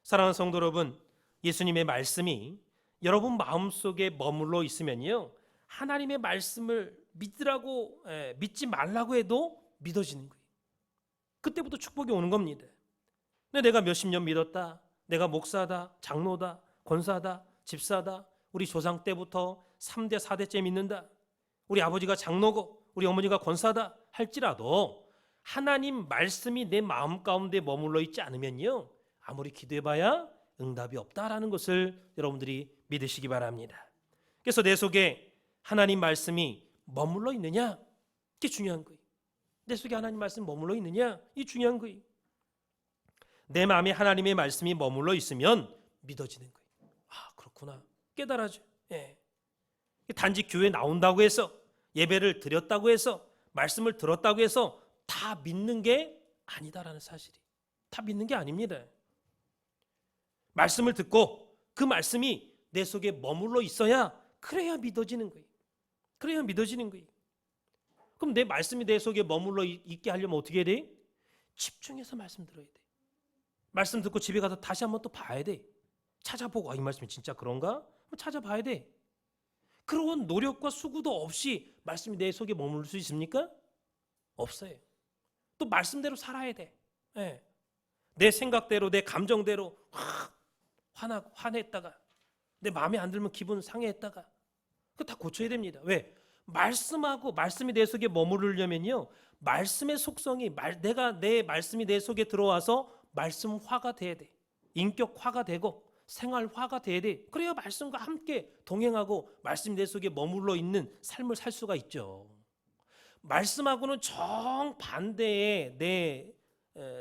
사랑하는 성도 여러분, 예수님의 말씀이 여러분 마음속에 머물러 있으면요 하나님의 말씀을 믿으라고 믿지 말라고 해도 믿어지는 거예요. 그때부터 축복이 오는 겁니다. 근데 내가 몇십 년 믿었다. 내가 목사다, 장로다, 권사다, 집사다. 우리 조상 때부터 3대, 4대째 믿는다. 우리 아버지가 장로고 우리 어머니가 권사다 할지라도 하나님 말씀이 내 마음 가운데 머물러 있지 않으면요 아무리 기도해봐야 응답이 없다라는 것을 여러분들이 믿으시기 바랍니다. 그래서 내 속에 하나님 말씀이 머물러 있느냐? 이게 중요한 거예요. 내 속에 하나님 말씀 머물러 있느냐? 이 중요한 거예요. 내 마음에 하나님의 말씀이 머물러 있으면 믿어지는 거예요. 아 그렇구나. 깨달아져. 단지 교회 나온다고 해서 예배를 드렸다고 해서 말씀을 들었다고 해서 다 믿는 게 아니다라는 사실이. 다 믿는 게 아닙니다. 말씀을 듣고 그 말씀이 내 속에 머물러 있어야 그래야 믿어지는 거예요. 그래야 믿어지는 거예요. 그럼 내 말씀이 내 속에 머물러 있게 하려면 어떻게 해야 돼? 집중해서 말씀 들어야 돼. 말씀 듣고 집에 가서 다시 한번 또 봐야 돼. 찾아보고 이 말씀이 진짜 그런가? 찾아봐야 돼. 그런 노력과 수고도 없이 말씀이 내 속에 머물 수 있습니까? 없어요. 또 말씀대로 살아야 돼. 내 생각대로 내 감정대로 화냈다가 내 마음에 안 들면 기분 상해했다가 그거 다 고쳐야 됩니다. 왜? 말씀하고 말씀이 내 속에 머무르려면요 말씀의 속성이 내 말씀이 내 속에 들어와서 말씀화가 돼야 돼. 인격화가 되고 생활화가 돼야 돼. 그래야 말씀과 함께 동행하고 말씀이 내 속에 머물러 있는 삶을 살 수가 있죠. 말씀하고는 정반대의 내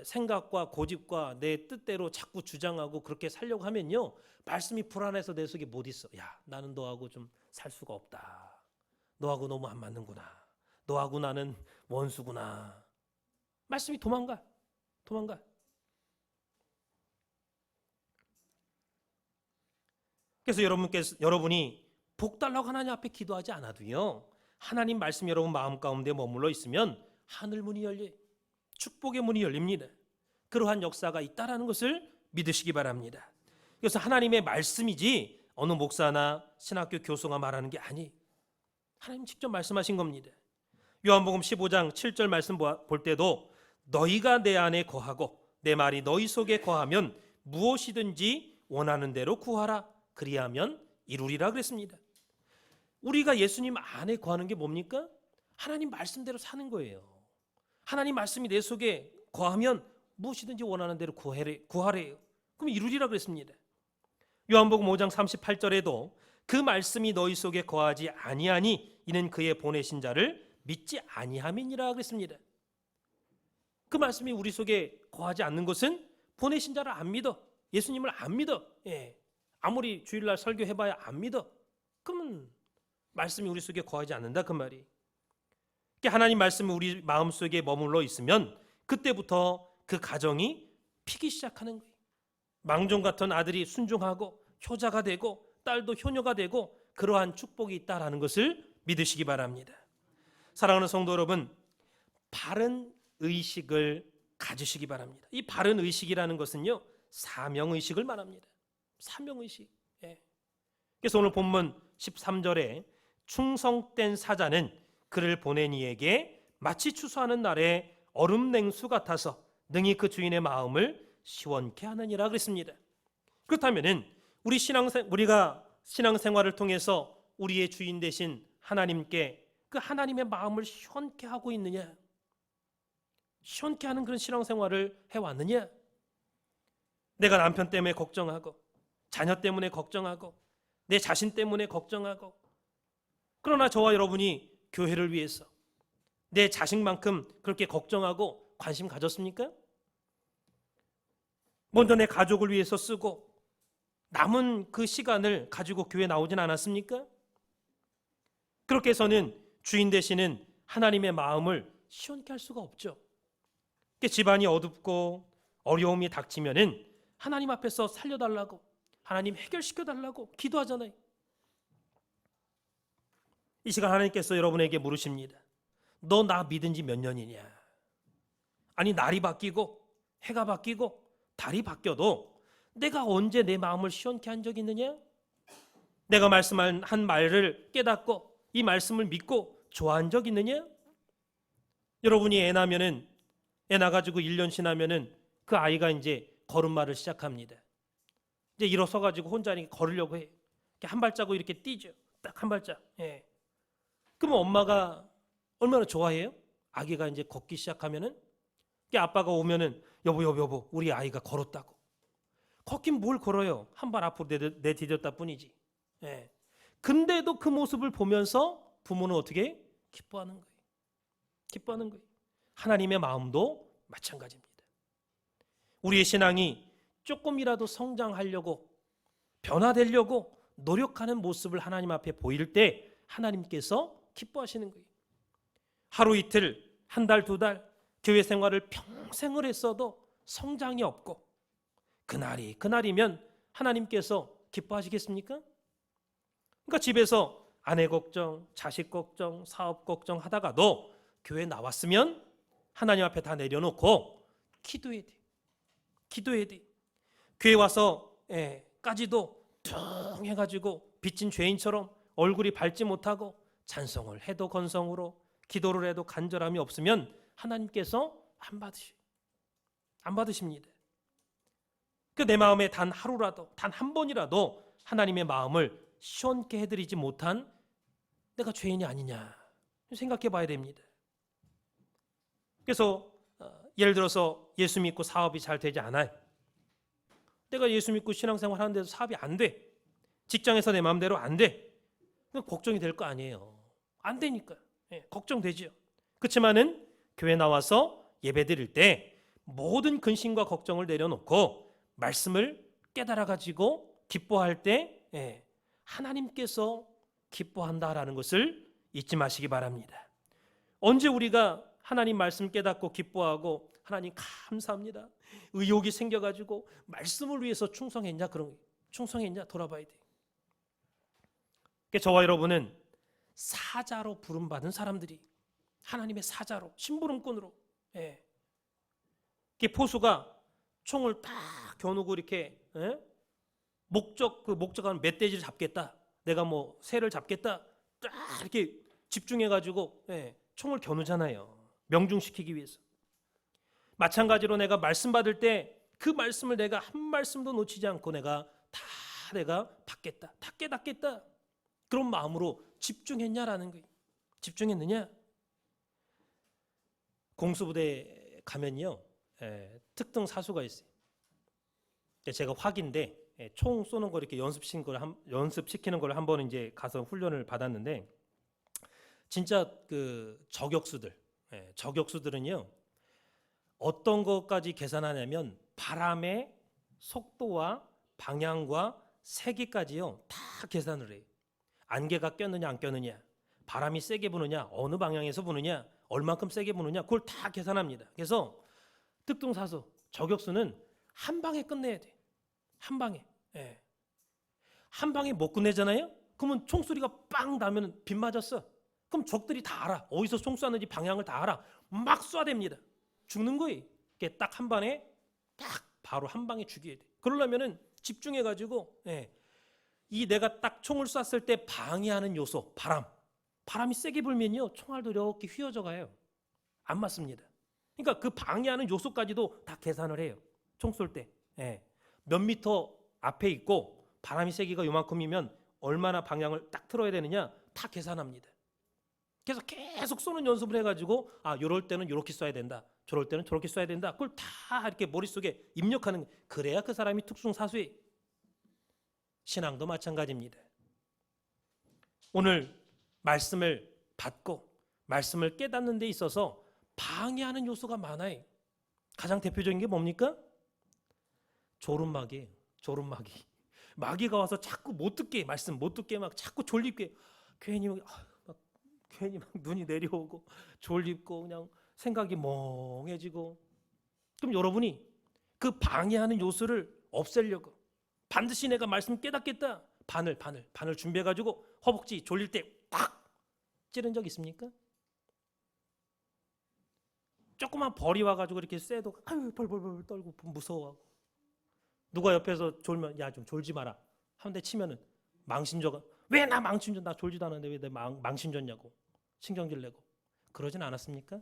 생각과 고집과 내 뜻대로 자꾸 주장하고 그렇게 살려고 하면요 말씀이 불안해서 내 속에 못 있어. 야 나는 너하고 좀 살 수가 없다. 너하고 너무 안 맞는구나. 너하고 나는 원수구나. 말씀이 도망가. 그래서 여러분이 복 달라고 하나님 앞에 기도하지 않아도요 하나님 말씀이 여러분 마음 가운데 머물러 있으면 하늘 문이 열려 축복의 문이 열립니다. 그러한 역사가 있다라는 것을 믿으시기 바랍니다. 그래서 하나님의 말씀이지 어느 목사나 신학교 교수가 말하는 게 아니. 하나님 직접 말씀하신 겁니다. 요한복음 15장 7절 말씀 볼 때도 너희가 내 안에 거하고 내 말이 너희 속에 거하면 무엇이든지 원하는 대로 구하라. 그리하면 이루리라 그랬습니다. 우리가 예수님 안에 거하는 게 뭡니까? 하나님 말씀대로 사는 거예요. 하나님 말씀이 내 속에 거하면 무엇이든지 원하는 대로 구하래요. 그럼 이루리라 그랬습니다. 요한복음 5장 38절에도 그 말씀이 너희 속에 거하지 아니하니 이는 그의 보내신 자를 믿지 아니함이니라 그랬습니다. 그 말씀이 우리 속에 거하지 않는 것은 보내신 자를 안 믿어. 예수님을 안 믿어. 아무리 주일날 설교해봐야 안 믿어. 그러면 말씀이 우리 속에 거하지 않는다 그 말이. 하나님 말씀이 우리 마음속에 머물러 있으면 그때부터 그 가정이 피기 시작하는 거예요. 망종 같은 아들이 순종하고 효자가 되고 딸도 효녀가 되고 그러한 축복이 있다라는 것을 믿으시기 바랍니다. 사랑하는 성도 여러분, 바른 의식을 가지시기 바랍니다. 이 바른 의식이라는 것은요, 사명의식을 말합니다. 사명의식. 그래서 오늘 본문 13절에 충성된 사자는 그를 보낸 이에게 마치 추수하는 날에 얼음 냉수 같아서 능히 그 주인의 마음을 시원케 하느니라 그랬습니다. 그렇다면은 우리가 신앙생활을 통해서 우리의 주인 되신 하나님께 그 하나님의 마음을 시원케 하고 있느냐? 시원케 하는 그런 신앙생활을 해왔느냐? 내가 남편 때문에 걱정하고 자녀 때문에 걱정하고 내 자신 때문에 걱정하고, 그러나 저와 여러분이 교회를 위해서 내 자식만큼 그렇게 걱정하고 관심 가졌습니까? 먼저 내 가족을 위해서 쓰고 남은 그 시간을 가지고 교회 나오진 않았습니까? 그렇게 해서는 주인 되시는 하나님의 마음을 시원케 할 수가 없죠. 집안이 어둡고 어려움이 닥치면은 하나님 앞에서 살려달라고, 하나님 해결시켜달라고 기도하잖아요. 이 시간 하나님께서 여러분에게 물으십니다. 너 나 믿은 지 몇 년이냐? 아니, 날이 바뀌고 해가 바뀌고 달이 바뀌어도 내가 언제 내 마음을 시원케 한 적이 있느냐? 내가 말씀한 말을 깨닫고 이 말씀을 믿고 좋아한 적 있느냐? 여러분이 애 낳으면은, 애 낳아가지고 1년 지나면은 그 아이가 이제 걸음마를 시작합니다. 이제 일어서가지고 혼자 이렇게 걸으려고 해. 이렇게 한 발자국 이렇게 뛰죠. 딱 한 발짝. 그러면 엄마가 얼마나 좋아해요? 아기가 이제 걷기 시작하면은, 아빠가 오면은 여보 우리 아이가 걸었다고. 걷긴 뭘 걸어요? 한 발 앞으로 내디뎠다 뿐이지. 근데도 그 모습을 보면서 부모는 어떻게 기뻐하는 거예요. 기뻐하는 거예요. 하나님의 마음도 마찬가지입니다. 우리의 신앙이 조금이라도 성장하려고, 변화되려고 노력하는 모습을 하나님 앞에 보일 때 하나님께서 기뻐하시는 거예요. 하루 이틀, 한 달, 두 달 교회 생활을 평생을 했어도 성장이 없고 그날이면 하나님께서 기뻐하시겠습니까? 그러니까 집에서 아내 걱정, 자식 걱정, 사업 걱정 하다가도 교회 나왔으면 하나님 앞에 다 내려놓고 기도해야 돼. 기도해야 돼. 교회 와서 까지도 퉁 해가지고 빚진 죄인처럼 얼굴이 밝지 못하고 찬송을 해도 건성으로 기도를 해도 간절함이 없으면 하나님께서 안 받으십니다. 내 마음에 단 하루라도, 단 한 번이라도 하나님의 마음을 시원케 해드리지 못한 내가 죄인이 아니냐 생각해 봐야 됩니다. 그래서 예를 들어서 예수 믿고 사업이 잘 되지 않아요. 내가 예수 믿고 신앙생활 하는데도 사업이 안 돼. 직장에서 내 마음대로 안 돼. 걱정이 될 거 아니에요. 안 되니까. 걱정되죠. 그렇지만은 교회 나와서 예배 드릴 때 모든 근심과 걱정을 내려놓고 말씀을 깨달아 가지고 기뻐할 때 하나님께서 기뻐한다라는 것을 잊지 마시기 바랍니다. 언제 우리가 하나님 말씀 깨닫고 기뻐하고 하나님 감사합니다, 의욕이 생겨가지고 말씀을 위해서 충성했냐? 그런 거예요. 충성했냐? 돌아봐야 돼요. 저와 여러분은 사자로 부름받은 사람들이, 하나님의 사자로, 심부름꾼으로, 포수가 총을 딱 겨누고 이렇게 목적하는 멧돼지를 잡겠다, 내가 뭐 새를 잡겠다, 딱 이렇게 집중해가지고 총을 겨누잖아요. 명중시키기 위해서. 마찬가지로 내가 말씀 받을 때 그 말씀을 내가 한 말씀도 놓치지 않고 내가 받겠다, 다 깨닫겠다, 그런 마음으로 집중했냐라는 거예요. 집중했느냐? 공수부대 가면요, 특등 사수가 있어요. 제가 화기인데 총 쏘는 거 이렇게 연습시키는 걸 한번 이제 가서 훈련을 받았는데, 진짜 그 저격수들은요 어떤 것까지 계산하냐면 바람의 속도와 방향과 세기까지요 다 계산을 해요. 안개가 꼈느냐 안 꼈느냐, 바람이 세게 부느냐, 어느 방향에서 부느냐, 얼만큼 세게 부느냐, 그걸 다 계산합니다. 그래서 특등사수, 저격수는 한 방에 끝내야 돼. 한 방에. 한 방에 못 끝내잖아요. 그러면 총소리가 빵 나면 빗 맞았어. 그럼 적들이 다 알아. 어디서 총 쐈는지 방향을 다 알아. 막 쏴댑니다. 죽는 거예요. 딱 한 방에 딱 바로 한 방에 죽여야 돼. 그러려면은 집중해가지고 이 내가 딱 총을 쐈을 때 방해하는 요소, 바람이 세게 불면요 총알도 이렇게 휘어져 가요. 안 맞습니다. 그러니까 그 방해하는 요소까지도 다 계산을 해요. 총 쏠 때. 몇 미터 앞에 있고 바람이 세기가 요만큼이면 얼마나 방향을 딱 틀어야 되느냐 다 계산합니다. 그래서 계속 쏘는 연습을 해가지고 요럴 때는 요렇게 쏴야 된다, 저럴 때는 저렇게 쏴야 된다, 그걸 다 이렇게 머릿속에 입력하는, 그래야 그 사람이 특승사수예요. 신앙도 마찬가지입니다. 오늘 말씀을 받고 말씀을 깨닫는 데 있어서 방해하는 요소가 많아요. 가장 대표적인 게 뭡니까? 졸음마귀예요. 졸음마귀. 마귀가 와서 자꾸 못 듣게, 말씀 못 듣게 막 자꾸 졸립게, 괜히 막 눈이 내려오고 졸립고 그냥 생각이 멍해지고. 그럼 여러분이 그 방해하는 요소를 없애려고 반드시 내가 말씀 깨닫겠다, 바늘 준비해가지고 허벅지 졸릴 때 팍 찌른 적 있습니까? 조그만 벌이 와가지고 이렇게 쎄도 벌벌 떨고 무서워하고, 누가 옆에서 졸면 야 좀 졸지 마라 한 대 치면은 망신줘가, 왜 나 망신줘, 나 졸지도 않았는데 왜 내 망신줬냐고 신경질 내고, 그러진 않았습니까?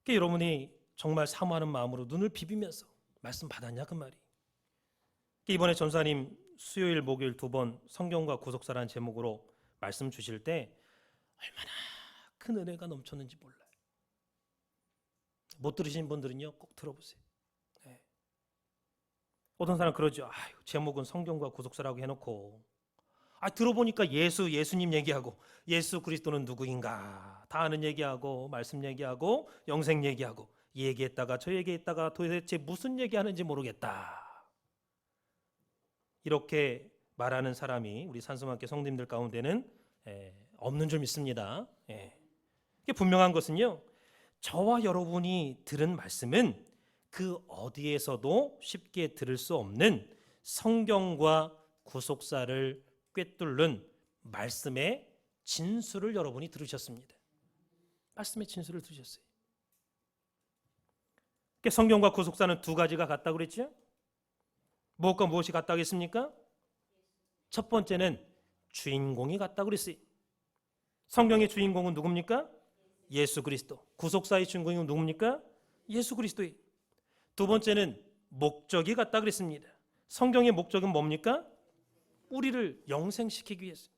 여러분이 정말 사모하는 마음으로 눈을 비비면서 말씀 받았냐 그 말이. 이번에 전사님 수요일 목요일 두 번 성경과 구속사라는 제목으로 말씀 주실 때 얼마나 큰 은혜가 넘쳤는지 몰라요. 못 들으신 분들은요 꼭 들어보세요. 어떤 사람 그러죠. 제목은 성경과 구속사라고 해놓고 들어보니까 예수님 얘기하고 예수 그리스도는 누구인가 다 아는 얘기하고 말씀 얘기하고 영생 얘기하고, 얘기했다가 저 얘기했다가 도대체 무슨 얘기하는지 모르겠다, 이렇게 말하는 사람이 우리 산수만교 성도님들 가운데는 없는 줄 믿습니다. 분명한 것은요, 저와 여러분이 들은 말씀은 그 어디에서도 쉽게 들을 수 없는 성경과 구속사를 꿰뚫는 말씀의 진수를 여러분이 들으셨습니다. 말씀의 진수를 들으셨어요. 성경과 구속사는 두 가지가 같다고 그랬죠? 무엇과 무엇이 같다고 했습니까? 첫 번째는 주인공이 같다고 그랬어요. 성경의 주인공은 누굽니까? 예수 그리스도. 구속사의 주인공은 누굽니까? 예수 그리스도예요. 두 번째는 목적이 같다고 그랬습니다. 성경의 목적은 뭡니까? 우리를 영생시키기 위해서.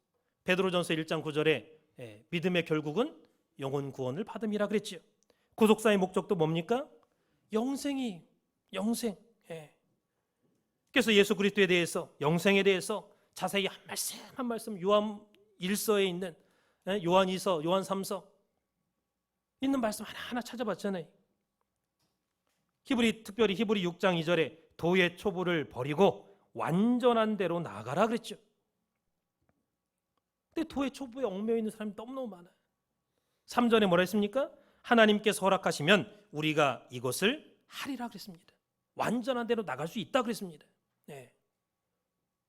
베드로전서 1장 9절에 믿음의 결국은 영혼 구원을 받음이라 그랬죠. 구속사의 목적도 뭡니까? 영생이, 영생. 그래서 예수 그리스도에 대해서, 영생에 대해서 자세히 한 말씀 요한 1서에 있는, 요한 2서, 요한 3서 있는 말씀 하나하나 찾아봤잖아요. 특별히 히브리 6장 2절에 도의 초보를 버리고 완전한 대로 나아가라 그랬죠. 근데 도의 초보에 얽매여 있는 사람이 너무너무 많아요. 3절에 뭐라 했습니까? 하나님께서 허락하시면 우리가 이것을 하리라 그랬습니다. 완전한 대로 나갈 수 있다 그랬습니다.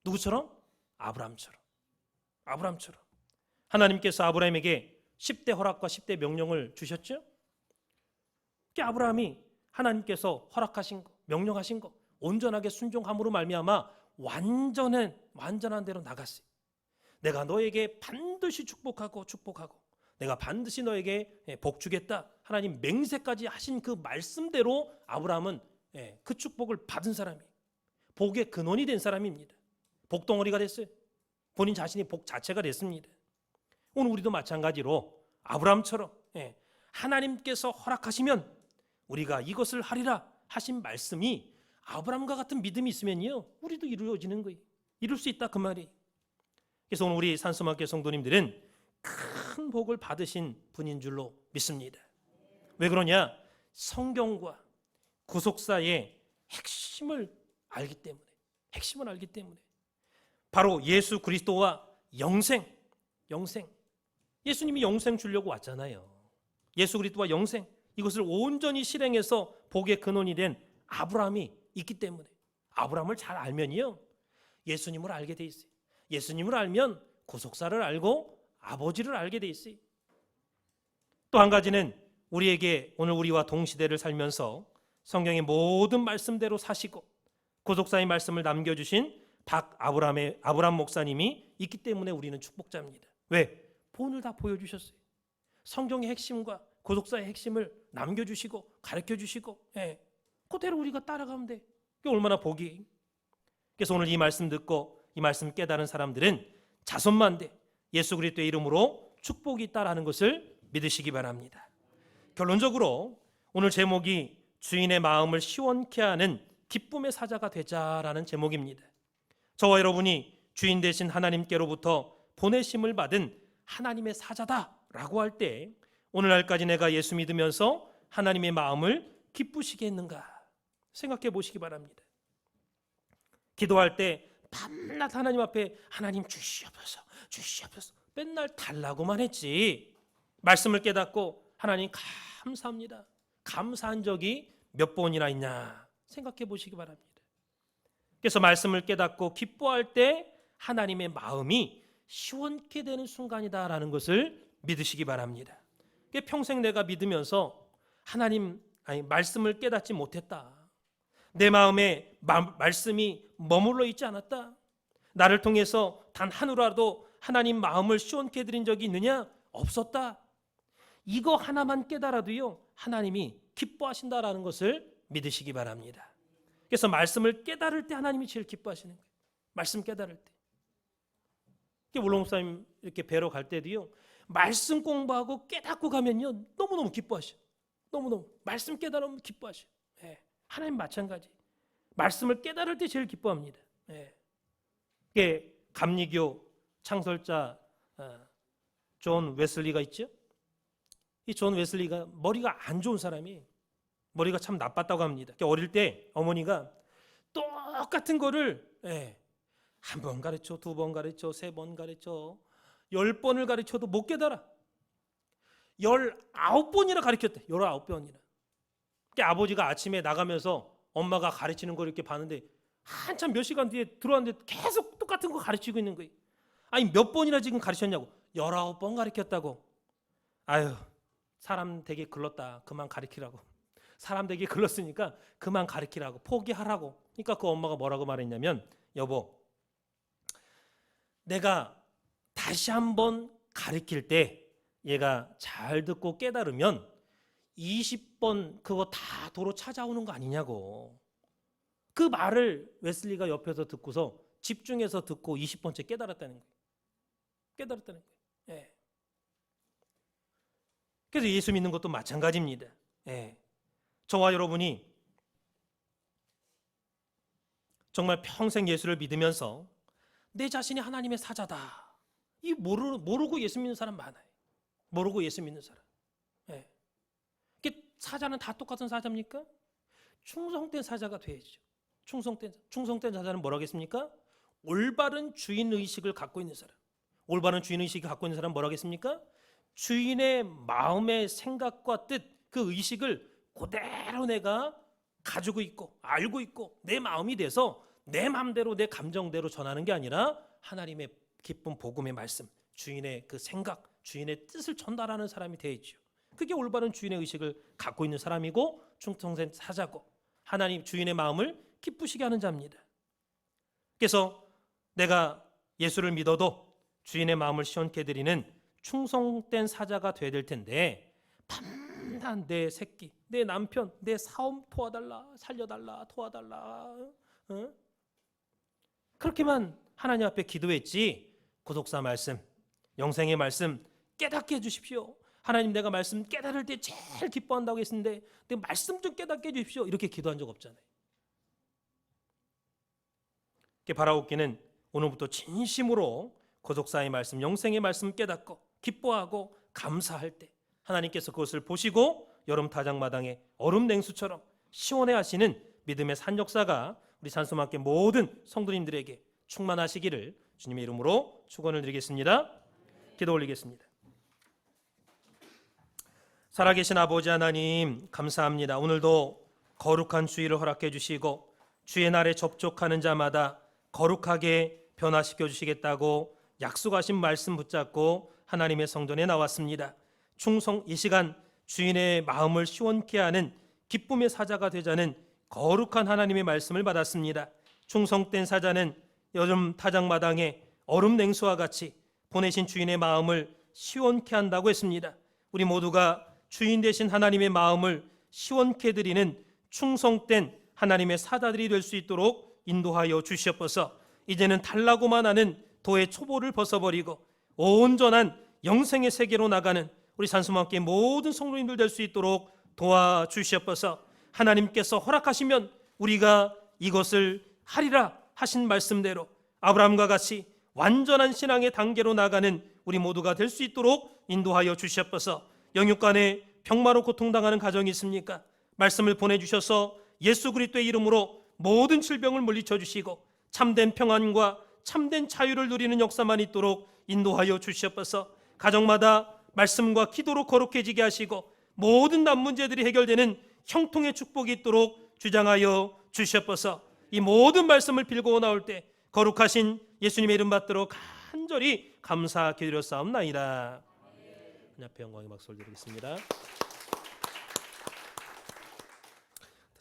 누구처럼? 아브라함처럼. 하나님께서 아브라함에게 10대 허락과 10대 명령을 주셨죠. 아브라함이 하나님께서 허락하신 거, 명령하신 거 온전하게 순종함으로 말미암아 완전한 대로 나갔어요. 내가 너에게 반드시 축복하고 내가 반드시 너에게 복 주겠다. 하나님 맹세까지 하신 그 말씀대로 아브라함은 그 축복을 받은 사람이에요. 복의 근원이 된 사람입니다. 복덩어리가 됐어요. 본인 자신이 복 자체가 됐습니다. 오늘 우리도 마찬가지로 아브라함처럼 하나님께서 허락하시면 우리가 이것을 하리라 하신 말씀이 아브라함과 같은 믿음이 있으면요, 우리도 이루어지는 거예요. 이룰 수 있다 그 말이. 그래서 오늘 우리 산소마켓 성도님들은 큰 복을 받으신 분인 줄로 믿습니다. 왜 그러냐? 성경과 구속사의 핵심을 알기 때문에 바로 예수 그리스도와 영생. 예수님이 영생 주려고 왔잖아요. 예수 그리스도와 영생, 이것을 온전히 실행해서 복의 근원이 된 아브라함이 있기 때문에 아브라함을 잘 알면요, 예수님을 알게 돼 있어요. 예수님을 알면 구속사를 알고 아버지를 알게 돼 있어요. 또 한 가지는 우리에게 오늘 우리와 동시대를 살면서 성경의 모든 말씀대로 사시고 구속사의 말씀을 남겨주신 아브라함 목사님이 있기 때문에 우리는 축복자입니다. 왜? 본을 다 보여주셨어요. 성경의 핵심과 구속사의 핵심을 남겨주시고 가르쳐주시고 그대로 우리가 따라가면 돼. 그게 얼마나 복이. 그래서 오늘 이 말씀 듣고 이 말씀 깨달은 사람들은 자손만대 예수 그리스도의 이름으로 축복이 있다라는 것을 믿으시기 바랍니다. 결론적으로 오늘 제목이 주인의 마음을 시원케 하는 기쁨의 사자가 되자라는 제목입니다. 저와 여러분이 주인 되신 하나님께로부터 보내심을 받은 하나님의 사자다라고 할 때 오늘날까지 내가 예수 믿으면서 하나님의 마음을 기쁘시게 했는가 생각해 보시기 바랍니다. 기도할 때 밤낮 하나님 앞에 하나님 주시옵소서 맨날 달라고만 했지 말씀을 깨닫고 하나님 감사합니다, 감사한 적이 몇 번이나 있냐 생각해 보시기 바랍니다. 그래서 말씀을 깨닫고 기뻐할 때 하나님의 마음이 시원케 되는 순간이다라는 것을 믿으시기 바랍니다. 평생 내가 믿으면서 말씀을 깨닫지 못했다, 내 마음에 말씀이 머물러 있지 않았다, 나를 통해서 단 하루라도 하나님 마음을 시원케 해드린 적이 있느냐? 없었다. 이거 하나만 깨달아도요, 하나님이 기뻐하신다라는 것을 믿으시기 바랍니다. 그래서 말씀을 깨달을 때 하나님이 제일 기뻐하시는 거예요. 말씀 깨달을 때. 울롱 목사님 이렇게 뵈러 갈 때도요, 말씀 공부하고 깨닫고 가면요, 너무너무 기뻐하셔. 너무너무 말씀 깨달으면 기뻐하셔. 하나님 마찬가지. 말씀을 깨달을 때 제일 기뻐합니다. 감리교 창설자 존 웨슬리가 있죠. 이 존 웨슬리가 머리가 안 좋은 사람이, 머리가 참 나빴다고 합니다. 어릴 때 어머니가 똑같은 거를 한 번 가르쳐, 두 번 가르쳐, 세 번 가르쳐, 10번을 가르쳐도 못 깨달아. 19번이나 가르쳤대. 19번이나. 아버지가 아침에 나가면서 엄마가 가르치는 걸 이렇게 봤는데 한참 몇 시간 뒤에 들어왔는데 계속 똑같은 거 가르치고 있는 거예요. 아니 몇 번이나 지금 가르쳤냐고. 19번 가르쳤다고. 아유, 사람 되게 글렀다. 그만 가르치라고. 사람 되게 글렀으니까 그만 가르치라고. 포기하라고. 그러니까 그 엄마가 뭐라고 말했냐면, 여보, 내가 다시 한번 가르칠 때 얘가 잘 듣고 깨달으면 20번 그거 다 도로 찾아오는 거 아니냐고. 그 말을 웨슬리가 옆에서 듣고서 집중해서 듣고 20번째 깨달았다는 거예요. 깨달았다는 거예요. 그래서 예수 믿는 것도 마찬가지입니다. 저와 여러분이 정말 평생 예수를 믿으면서 내 자신이 하나님의 사자다, 이 모르고 예수 믿는 사람 많아요. 모르고 예수 믿는 사람. 사자는 다 똑같은 사자입니까? 충성된 사자가 돼야죠. 충성된 사자는 뭐라고 했습니까? 올바른 주인 의식을 갖고 있는 사람. 올바른 주인 의식을 갖고 있는 사람은 뭐라고 했습니까? 주인의 마음의 생각과 뜻, 그 의식을 그대로 내가 가지고 있고 알고 있고 내 마음이 돼서 내 마음대로 내 감정대로 전하는 게 아니라 하나님의 기쁜 복음의 말씀, 주인의 그 생각, 주인의 뜻을 전달하는 사람이 되어야죠. 그게 올바른 주인의 의식을 갖고 있는 사람이고 충성된 사자고 하나님 주인의 마음을 기쁘시게 하는 자입니다. 그래서 내가 예수를 믿어도 주인의 마음을 시원케 해드리는 충성된 사자가 되어야 될 텐데 밤낮 내 새끼, 내 남편, 내 사업 도와달라, 살려달라, 도와달라, 그렇게만 하나님 앞에 기도했지 구속사 말씀, 영생의 말씀 깨닫게 해주십시오. 하나님 내가 말씀 깨달을 때 제일 기뻐한다고 했는데 내 말씀 좀 깨닫게 해주십시오. 이렇게 기도한 적 없잖아요. 바라옵기는 오늘부터 진심으로 구속사의 말씀, 영생의 말씀 깨닫고 기뻐하고 감사할 때 하나님께서 그것을 보시고 여름 타작마당에 얼음 냉수처럼 시원해 하시는 믿음의 산 역사가 우리 산소망교 모든 성도님들에게 충만하시기를 주님의 이름으로 축원을 드리겠습니다. 기도 올리겠습니다. 살아계신 아버지 하나님 감사합니다. 오늘도 거룩한 주일을 허락해 주시고 주의 날에 접촉하는 자마다 거룩하게 변화시켜 주시겠다고 약속하신 말씀 붙잡고 하나님의 성전에 나왔습니다. 이 시간 주인의 마음을 시원케 하는 기쁨의 사자가 되자는 거룩한 하나님의 말씀을 받았습니다. 충성된 사자는 여름 타작마당에 얼음 냉수와 같이 보내신 주인의 마음을 시원케 한다고 했습니다. 우리 모두가 주인 되신 하나님의 마음을 시원케 드리는 충성된 하나님의 사자들이 될 수 있도록 인도하여 주시옵소서. 이제는 달라고만 하는 도의 초보를 벗어버리고 온전한 영생의 세계로 나가는 우리 산소망교회 모든 성도님들 될 수 있도록 도와주시옵소서. 하나님께서 허락하시면 우리가 이것을 하리라 하신 말씀대로 아브라함과 같이 완전한 신앙의 단계로 나가는 우리 모두가 될 수 있도록 인도하여 주시옵소서. 영육간에 병마로 고통당하는 가정이 있습니까? 말씀을 보내주셔서 예수 그리스도의 이름으로 모든 질병을 물리쳐 주시고 참된 평안과 참된 자유를 누리는 역사만 있도록 인도하여 주시옵소서. 가정마다 말씀과 기도로 거룩해지게 하시고 모든 난 문제들이 해결되는 형통의 축복이 있도록 주장하여 주시옵소서. 이 모든 말씀을 빌고 나올 때 거룩하신 예수님의 이름 받들어 간절히 감사 기드렸사옵나이다. 앞에 영광의 박수를 드리겠습니다.